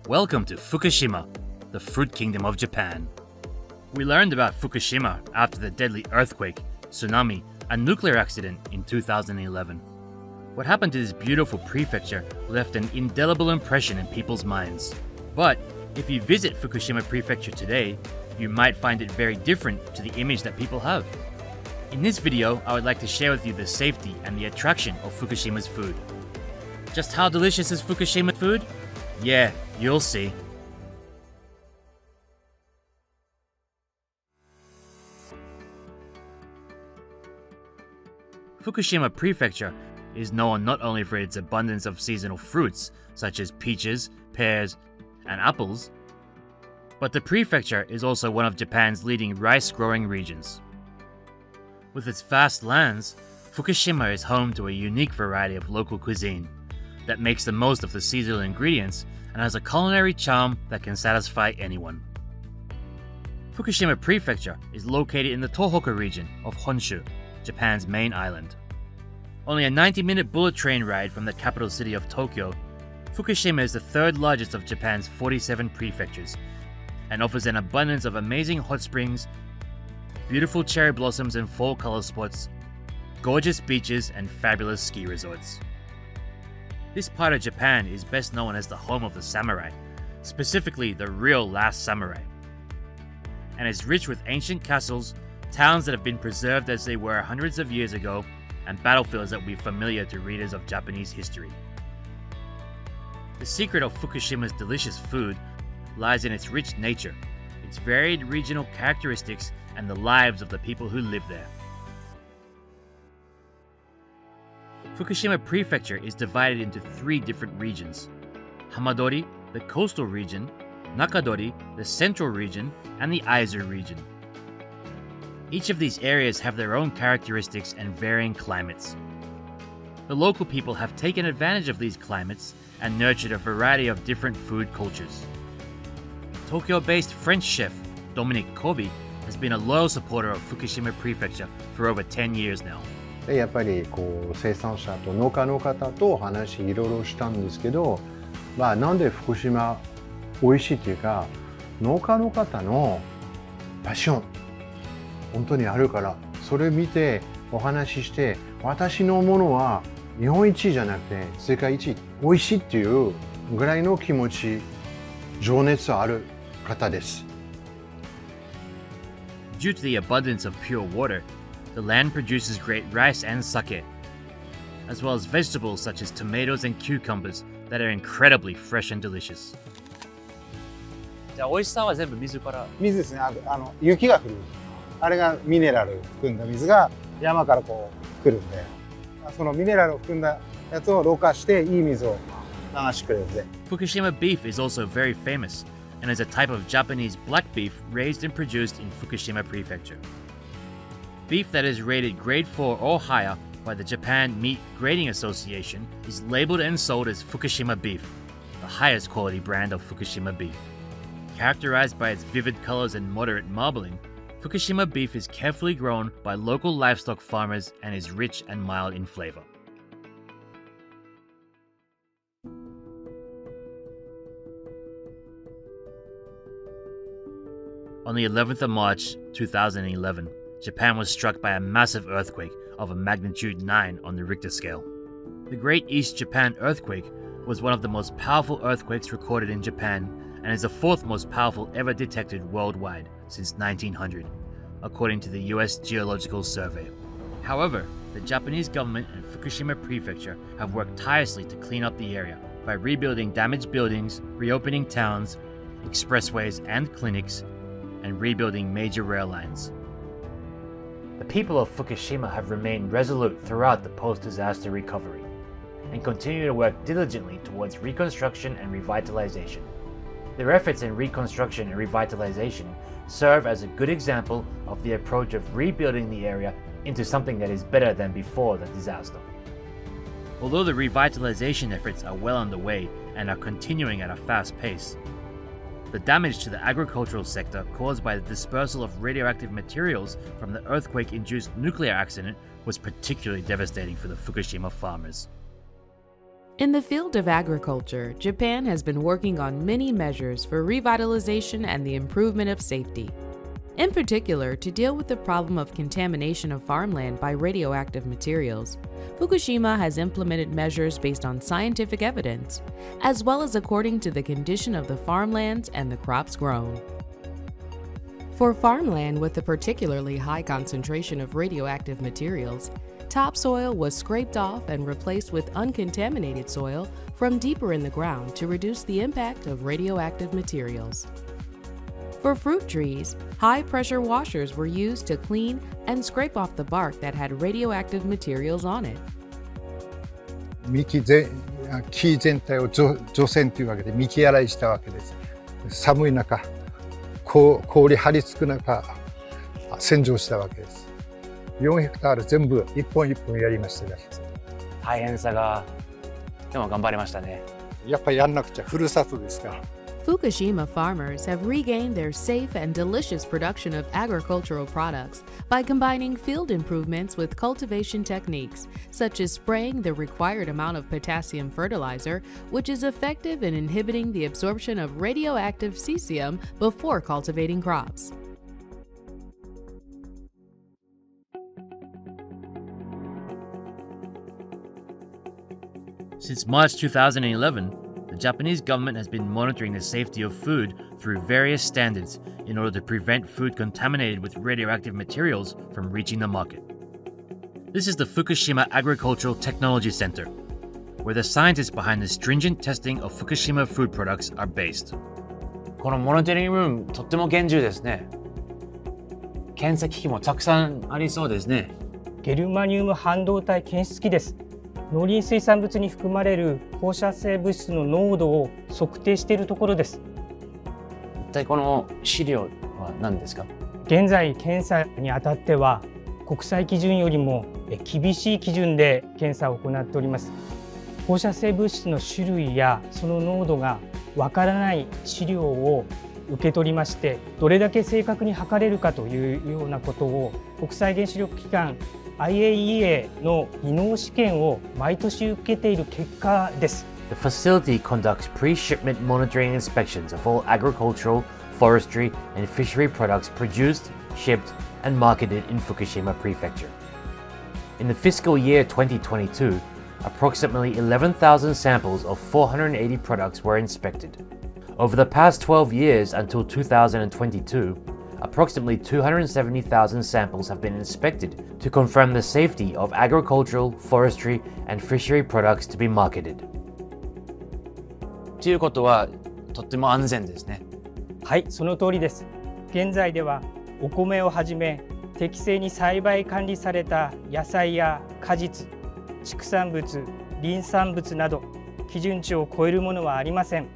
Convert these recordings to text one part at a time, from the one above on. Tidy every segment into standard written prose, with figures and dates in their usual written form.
Welcome to Fukushima, the fruit kingdom of Japan. We learned about Fukushima after the deadly earthquake, tsunami, and nuclear accident in 2011. What happened to this beautiful prefecture left an indelible impression in people's minds. But if you visit Fukushima Prefecture today, you might find it very different to the image that people have. In this video, I would like to share with you the safety and the attraction of Fukushima's food. Just how delicious is Fukushima food? Yeah, you'll see. Fukushima Prefecture is known not only for its abundance of seasonal fruits, such as peaches, pears, and apples, but the prefecture is also one of Japan's leading rice-growing regions. With its vast lands, Fukushima is home to a unique variety of local cuisine that makes the most of the seasonal ingredients and has a culinary charm that can satisfy anyone. Fukushima Prefecture is located in the Tohoku region of Honshu, Japan's main island. Only a 90-minute bullet train ride from the capital city of Tokyo, Fukushima is the third largest of Japan's 47 prefectures and offers an abundance of amazing hot springs, beautiful cherry blossoms and fall color spots, gorgeous beaches, and fabulous ski resorts. This part of Japan is best known as the home of the samurai, specifically the real last samurai, and is rich with ancient castles, towns that have been preserved as they were hundreds of years ago, and battlefields that will be familiar to readers of Japanese history. The secret of Fukushima's delicious food lies in its rich nature, its varied regional characteristics, and the lives of the people who live there. Fukushima Prefecture is divided into three different regions: Hamadori, the coastal region; Nakadori, the central region; and the Aizu region. Each of these areas have their own characteristics and varying climates. The local people have taken advantage of these climates and nurtured a variety of different food cultures. Tokyo-based French chef Dominique Kobe has been a loyal supporter of Fukushima Prefecture for over 10 years now. やっぱり生産者と農家の方と話いろいろしたんですけど、なんで福島美味しいっていうか、農家の方のパッション本当にあるから、それ見てお話しして、私のものは日本一じゃなくて世界一美味しいっていうぐらいの気持ち、情熱ある方です。Due to the abundance of pure water, the land produces great rice and sake, as well as vegetables such as tomatoes and cucumbers that are incredibly fresh and delicious. じゃあ美味しさは全部水から？水ですね。雪が降る。あれがミネラル含んだ水が山から来るんで、そのミネラルを含んだやつをろ過していい水を流してくれるんで。Fukushima beef is also very famous and is a type of Japanese black beef raised and produced in Fukushima Prefecture. Beef that is rated grade 4 or higher by the Japan Meat Grading Association is labeled and sold as Fukushima beef, the highest quality brand of Fukushima beef. Characterized by its vivid colors and moderate marbling, Fukushima beef is carefully grown by local livestock farmers and is rich and mild in flavor. On the 11th of March 2011, Japan was struck by a massive earthquake of a magnitude 9 on the Richter scale. The Great East Japan Earthquake was one of the most powerful earthquakes recorded in Japan and is the fourth most powerful ever detected worldwide since 1900, according to the US Geological Survey. However, the Japanese government and Fukushima Prefecture have worked tirelessly to clean up the area by rebuilding damaged buildings, reopening towns, expressways and clinics, and rebuilding major rail lines. The people of Fukushima have remained resolute throughout the post-disaster recovery and continue to work diligently towards reconstruction and revitalization. Their efforts in reconstruction and revitalization serve as a good example of the approach of rebuilding the area into something that is better than before the disaster. Although the revitalization efforts are well underway and are continuing at a fast pace, the damage to the agricultural sector caused by the dispersal of radioactive materials from the earthquake-induced nuclear accident was particularly devastating for the Fukushima farmers. In the field of agriculture, Japan has been working on many measures for revitalization and the improvement of safety. In particular, to deal with the problem of contamination of farmland by radioactive materials, Fukushima has implemented measures based on scientific evidence, as well as according to the condition of the farmlands and the crops grown. For farmland with a particularly high concentration of radioactive materials, topsoil was scraped off and replaced with uncontaminated soil from deeper in the ground to reduce the impact of radioactive materials. For fruit trees, high-pressure washers were used to clean and scrape off the bark that had radioactive materials on it. 木全体を除染というわけで幹洗いしたわけです。寒い中、氷張り付く中、洗浄したわけです。4ヘクタール全部一本一本やりましたね。大変さが、でも頑張りましたね。やっぱりやんなくちゃ、ふるさとですから。Fukushima farmers have regained their safe and delicious production of agricultural products by combining field improvements with cultivation techniques, such as spraying the required amount of potassium fertilizer, which is effective in inhibiting the absorption of radioactive cesium before cultivating crops. Since March 2011, the Japanese government has been monitoring the safety of food through various standards in order to prevent food contaminated with radioactive materials from reaching the market. This is the Fukushima Agricultural Technology Center, where the scientists behind the stringent testing of Fukushima food products are based. このモニタリングルーム、とっても厳重ですね。検査機器もたくさんありそうですね。ゲルマニウム半導体検出機です。農林水産物に含まれる放射性物質の濃度を測定しているところです。一体この資料は何ですか？現在検査にあたっては国際基準よりも厳しい基準で検査を行っております。放射性物質の種類やその濃度がわからない資料を受け取りまして、どれだけ正確に測れるかというようなことを国際原子力機関IAEA の技能試験を毎年受けている結果です。The facility conducts pre-shipment monitoring inspections of all agricultural, forestry, and fishery products produced, shipped, and marketed in Fukushima Prefecture. In the fiscal year 2022, approximately 11,000 samples of 480 products were inspected. Over the past 12 years until 2022, approximately 270,000 samples have been inspected to confirm the safety of agricultural, forestry, and fishery products to be marketed. ということは、とっても安全ですね。はい、その通りです。現在ではお米をはじめ適正に栽培管理された野菜や果実、畜産物、林産物など基準値を超えるものはありません。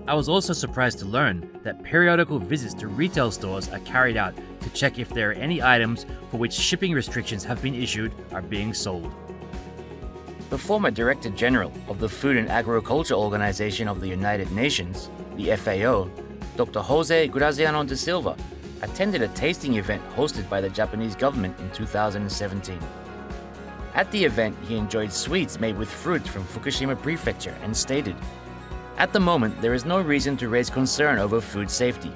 I was also surprised to learn that periodical visits to retail stores are carried out to check if there are any items for which shipping restrictions have been issued are being sold. The former Director General of the Food and Agriculture Organization of the United Nations, the FAO, Dr. Jose Graziano da Silva, attended a tasting event hosted by the Japanese government in 2017. At the event, he enjoyed sweets made with fruits from Fukushima Prefecture and stated, "At the moment, there is no reason to raise concern over food safety.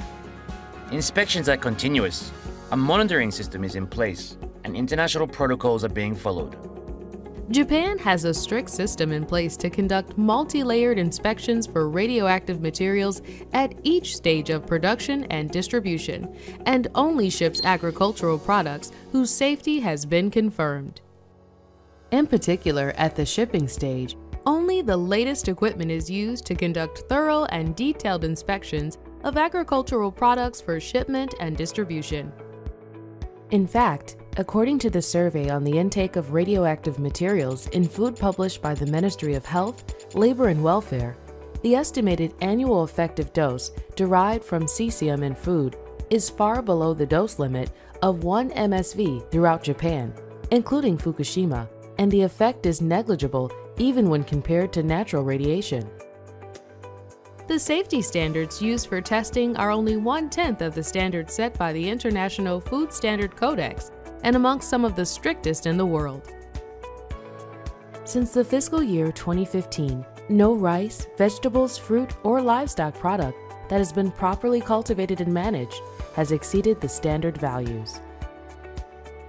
Inspections are continuous, a monitoring system is in place, and international protocols are being followed." Japan has a strict system in place to conduct multi-layered inspections for radioactive materials at each stage of production and distribution, and only ships agricultural products whose safety has been confirmed. In particular, at the shipping stage, only the latest equipment is used to conduct thorough and detailed inspections of agricultural products for shipment and distribution. In fact, according to the survey on the intake of radioactive materials in food published by the Ministry of Health, Labor and Welfare, the estimated annual effective dose derived from cesium in food is far below the dose limit of 1 MSV throughout Japan, including Fukushima, and the effect is negligible even when compared to natural radiation. The safety standards used for testing are only 1/10 of the standards set by the International Food Standard Codex and amongst some of the strictest in the world. Since the fiscal year 2015, no rice, vegetables, fruit, or livestock product that has been properly cultivated and managed has exceeded the standard values.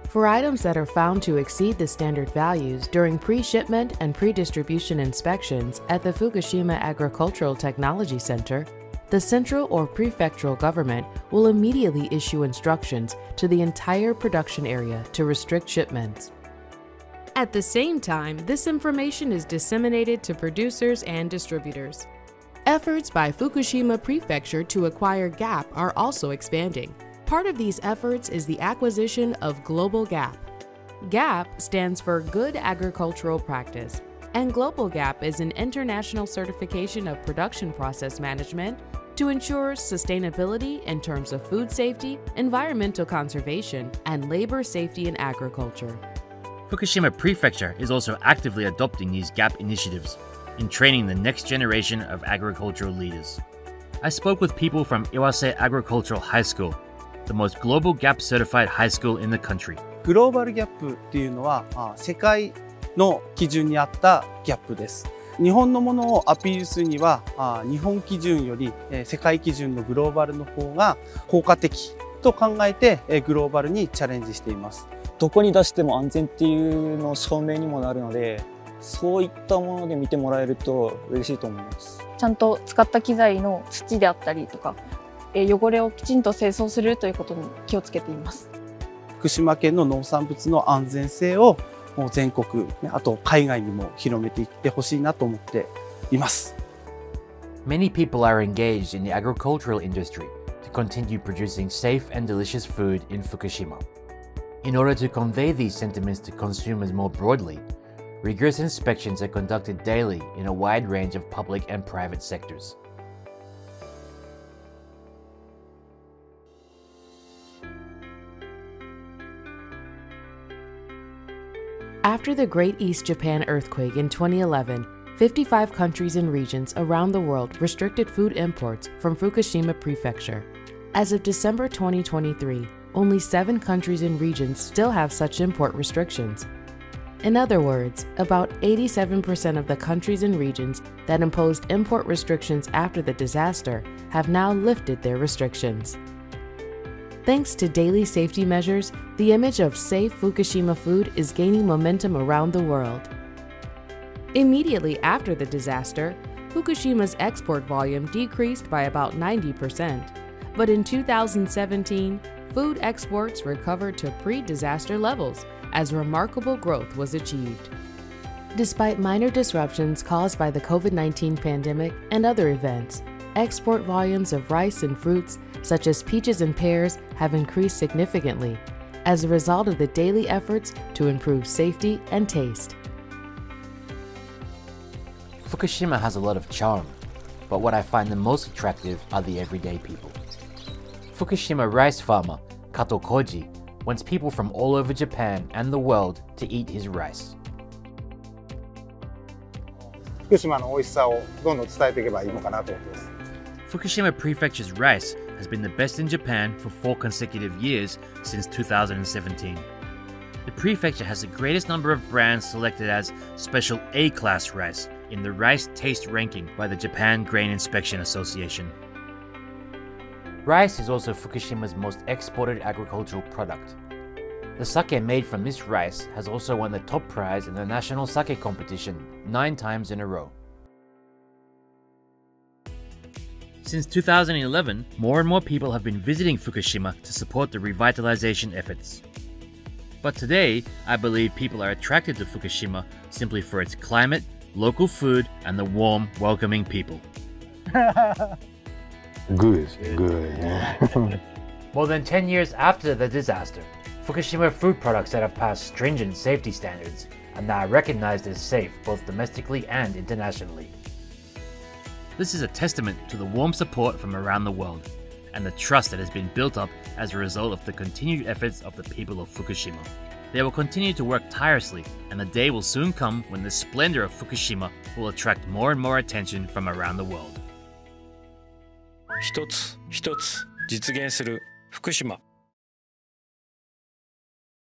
For items that are found to exceed the standard values during pre-shipment and pre-distribution inspections at the Fukushima Agricultural Technology Center, the central or prefectural government will immediately issue instructions to the entire production area to restrict shipments. At the same time, this information is disseminated to producers and distributors. Efforts by Fukushima Prefecture to acquire GAP are also expanding. Part of these efforts is the acquisition of Global GAP. GAP stands for Good Agricultural Practice, and Global GAP is an international certification of production process management to ensure sustainability in terms of food safety, environmental conservation, and labor safety in agriculture. Fukushima Prefecture is also actively adopting these GAP initiatives in training the next generation of agricultural leaders. I spoke with people from Iwase Agricultural High School, the most global GAP certified high school in the country. グローバルギャップっていうのは世界の基準に合ったギャップです。日本のものをアピールするには日本基準より世界基準のグローバルの方が効果的と考えてグローバルにチャレンジしています。どこに出しても安全っていうの証明にもなるので、そういったもので見てもらえると嬉しいと思います。ちゃんと使った機材の土であったりとか、汚れをきちんと清掃するということに気をつけています。福島県の農産物の安全性を全国、あと海外にも広めていってほしいなと思っています。Many people are engaged in the agricultural industry to continue producing safe and delicious food in Fukushima. In order to convey these sentiments to consumers more broadly, rigorous inspections are conducted daily in a wide range of public and private sectors. After the Great East Japan earthquake in 2011, 55 countries and regions around the world restricted food imports from Fukushima Prefecture. As of December 2023, only 7 countries and regions still have such import restrictions. In other words, about 87% of the countries and regions that imposed import restrictions after the disaster have now lifted their restrictions. Thanks to daily safety measures, the image of safe Fukushima food is gaining momentum around the world. Immediately after the disaster, Fukushima's export volume decreased by about 90%, but in 2017, food exports recovered to pre-disaster levels as remarkable growth was achieved. Despite minor disruptions caused by the COVID-19 pandemic and other events, export volumes of rice and fruits, such as peaches and pears, have increased significantly as a result of the daily efforts to improve safety and taste. Fukushima has a lot of charm, but what I find the most attractive are the everyday people. Fukushima rice farmer Kato Koji wants people from all over Japan and the world to eat his rice. 福島の美味しさをどんどん伝えていけばいいのかなと思ってます。Fukushima Prefecture's rice has been the best in Japan for 4 consecutive years since 2017. The prefecture has the greatest number of brands selected as Special A-Class rice in the Rice Taste Ranking by the Japan Grain Inspection Association. Rice is also Fukushima's most exported agricultural product. The sake made from this rice has also won the top prize in the national sake competition 9 times in a row. Since 2011, more and more people have been visiting Fukushima to support the revitalization efforts. But today, I believe people are attracted to Fukushima simply for its climate, local food, and the warm, welcoming people. Good, good. More than 10 years after the disaster, Fukushima food products that have passed stringent safety standards are now recognized as safe both domestically and internationally. This is a testament to the warm support from around the world and the trust that has been built up as a result of the continued efforts of the people of Fukushima. They will continue to work tirelessly, and the day will soon come when the splendor of Fukushima will attract more and more attention from around the world. 一つ一つ実現する福島